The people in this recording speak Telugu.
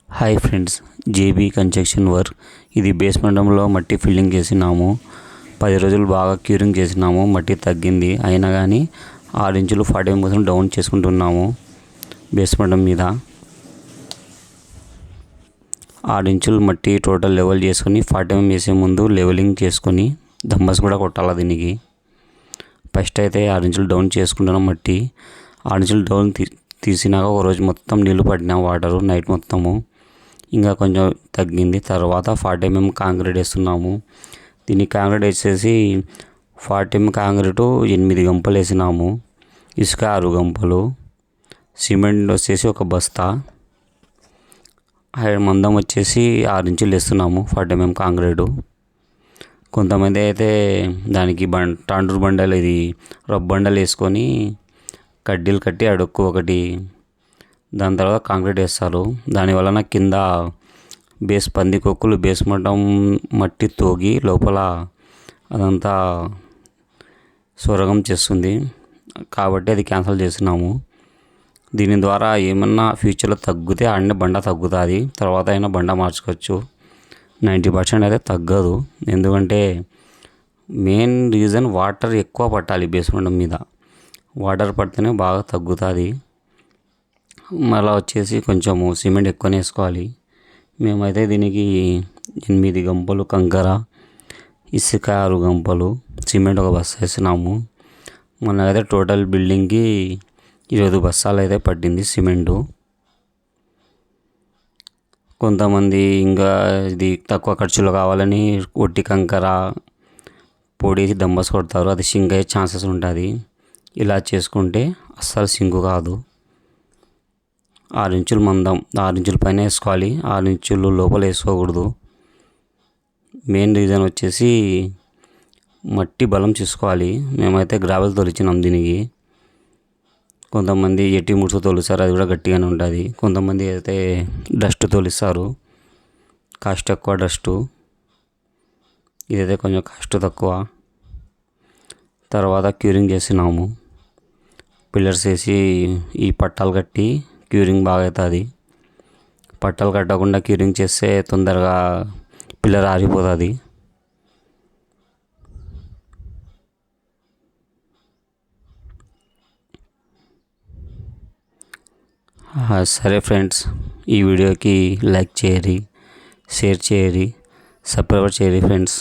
Hi friends, JB construction work. ఇది బేస్మెంట్లో మట్టి ఫిల్లింగ్ చేసినాము. 10 రోజులు బాగా క్యూరింగ్ చేసినాము. మట్టి తగ్గింది, అయినా కానీ 6 ఇంచులు 40% డౌన్ చేసుకుంటున్నాము. బేస్మెంట్ మీద 6 ఇంచులు మట్టి టోటల్ లెవెల్ చేసుకొని 40 వేసే ముందు లెవెలింగ్ చేసుకొని దంబస్ కూడా కొట్టాలి. దీనికి ఫస్ట్ అయితే 6 ఇంచులు డౌన్ చేసుకుంటున్నాం. మట్టి 6 ఇంచులు డౌన్ తీసినాక ఒక రోజు మొత్తం నీళ్ళు పడినా, వాటరు నైట్ మొత్తము ఇంకా కొంచెం తగ్గింది. తర్వాత 40 mm కాంక్రీట్ వేస్తున్నాము. దీన్ని కాంక్రీట్ వేసేసి 40 mm కాంక్రీటు 8 గంపలు వేసినాము. ఇసుక 6 గంపలు, సిమెంట్ వచ్చేసి ఒక బస్తా, మందం వచ్చేసి 6 ఇంచులు వేస్తున్నాము. 40 mm కాంక్రీటు. కొంతమంది అయితే దానికి టాండూర్ బండలు, ఇది రబ్బ బండలు వేసుకొని కడ్డీలు కట్టి అడుక్కు ఒకటి, దాని తర్వాత కాంక్రీట్ వేస్తారు. దానివలన కింద పందికొక్కులు బేస్మెంట్ మట్టి తోగి లోపల అదంతా సొరగం చేస్తుంది. కాబట్టి అది క్యాన్సిల్ చేస్తున్నాము. దీని ద్వారా ఏమన్నా ఫ్యూచర్లో తగ్గితే ఆడనే బండ తగ్గుతుంది. తర్వాత అయినా బండ మార్చుకోవచ్చు. 90% అయితే తగ్గదు. ఎందుకంటే మెయిన్ రీజన్ వాటర్ ఎక్కువ పట్టాలి. బేస్మెంట్ మీద వాటర్ పడితేనే బాగా తగ్గుతుంది. మళ్ళీ వచ్చేసి కొంచెము సిమెంట్ ఎక్కువనే వేసుకోవాలి. మేమైతే దీనికి 8 గంపలు కంకర, ఇసుక 6 గంపలు, సిమెంట్ ఒక బస్తా వేసినాము. మొన్నైతే టోటల్ బిల్డింగ్కి 20 బస్తాలు అయితే పట్టింది సిమెంటు. కొంతమంది ఇంకా ఇది తక్కువ ఖర్చులో కావాలని ఒట్టి కంకర పొడేసి దంబస్ కొడతారు. అది సింక్ అయ్యే ఛాన్సెస్ ఉంటుంది. ఇలా చేసుకుంటే అస్సలు సింకు కాదు. 6 ఇంచులు మందం, 6 ఇంచుల పైన వేసుకోవాలి. 6 ఇంచులు లోపల వేసుకోకూడదు. మెయిన్ రీజన్ వచ్చేసి మట్టి బలం చూసుకోవాలి. మేమైతే గ్రావెల్ తొలిచినాం దీనికి. కొంతమంది ఎట్టి ముడుసు తోలుస్తారు, అది కూడా గట్టిగానే ఉంటుంది. కొంతమంది అయితే డస్ట్ తోలిస్తారు, కాస్ట్ ఎక్కువ డస్టు. ఇదైతే కొంచెం కాస్ట్ తక్కువ. తర్వాత క్యూరింగ్ చేసినాము. పిల్లర్స్ వేసి ఈ పట్టాలు కట్టి క్యూరింగ్ బాగా అవుతుంది. పట్టాలు కట్టకుండా క్యూరింగ్ చేస్తే తొందరగా పిల్లర్ ఆరిపోతుంది. సరే ఫ్రెండ్స్, ఈ వీడియోకి లైక్ చేయరి, షేర్ చేయరి, సబ్స్క్రైబ్ చేయరి ఫ్రెండ్స్.